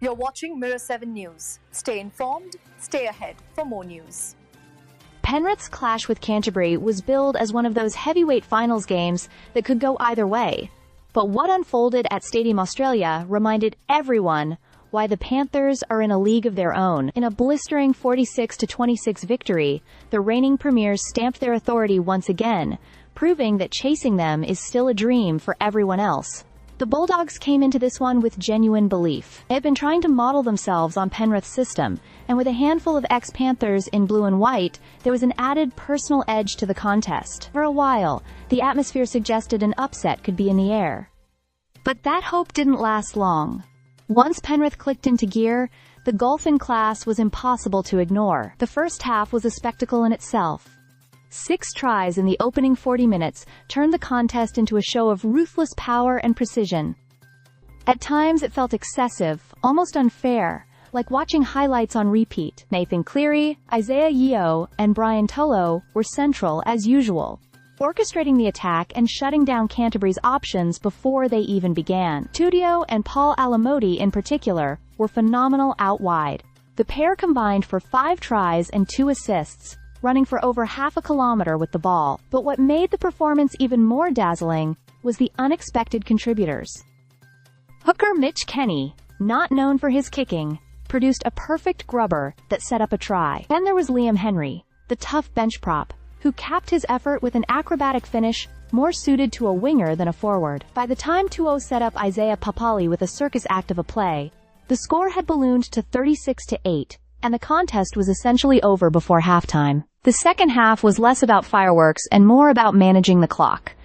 You're watching Mirror 7 News. Stay informed, stay ahead for more news. Penrith's clash with Canterbury was billed as one of those heavyweight finals games that could go either way. But what unfolded at Stadium Australia reminded everyone why the Panthers are in a league of their own. In a blistering 46-26 victory, the reigning premiers stamped their authority once again, proving that chasing them is still a dream for everyone else. The Bulldogs came into this one with genuine belief. They had been trying to model themselves on Penrith's system, and with a handful of ex-Panthers in blue and white, there was an added personal edge to the contest. For a while, the atmosphere suggested an upset could be in the air. But that hope didn't last long. Once Penrith clicked into gear, the gulf in class was impossible to ignore. The first half was a spectacle in itself. 6 tries in the opening 40 minutes turned the contest into a show of ruthless power and precision. At times it felt excessive, almost unfair, like watching highlights on repeat. Nathan Cleary, Isaiah Yeo, and Brian Tolo were central as usual, orchestrating the attack and shutting down Canterbury's options before they even began. Tudio and Paul Alamoti in particular were phenomenal out wide. The pair combined for 5 tries and 2 assists, running for over half a kilometer with the ball. But what made the performance even more dazzling was the unexpected contributors. Hooker Mitch Kenny, not known for his kicking, produced a perfect grubber that set up a try. Then there was Liam Henry, the tough bench prop, who capped his effort with an acrobatic finish more suited to a winger than a forward. By the time 2-0 set up Isaiah Papali with a circus act of a play, the score had ballooned to 36-8, and the contest was essentially over before halftime. The second half was less about fireworks and more about managing the clock.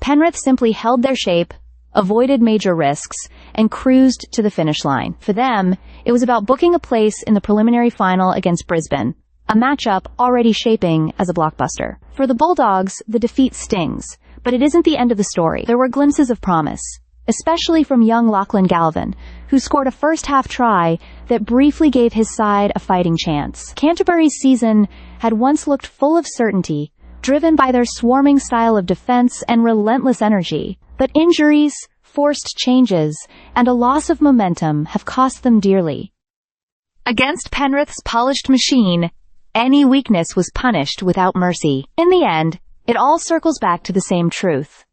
Penrith simply held their shape, avoided major risks, and cruised to the finish line. For them, it was about booking a place in the preliminary final against Brisbane, a matchup already shaping as a blockbuster. For the Bulldogs, the defeat stings, but it isn't the end of the story. There were glimpses of promise, especially from young Lachlan Galvin, who scored a first-half try that briefly gave his side a fighting chance. Canterbury's season had once looked full of certainty, driven by their swarming style of defense and relentless energy. But injuries, forced changes, and a loss of momentum have cost them dearly. Against Penrith's polished machine, any weakness was punished without mercy. In the end, it all circles back to the same truth.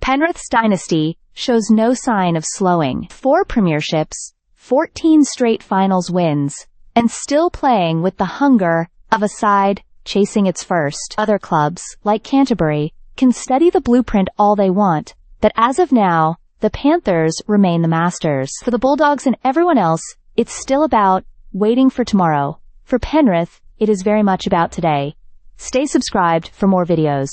Penrith's dynasty shows no sign of slowing. 4 premierships, 14 straight finals wins, and still playing with the hunger of a side chasing its first. Other clubs, like Canterbury, can study the blueprint all they want, but as of now, the Panthers remain the masters. For the Bulldogs and everyone else, it's still about waiting for tomorrow. For Penrith, it is very much about today. Stay subscribed for more videos.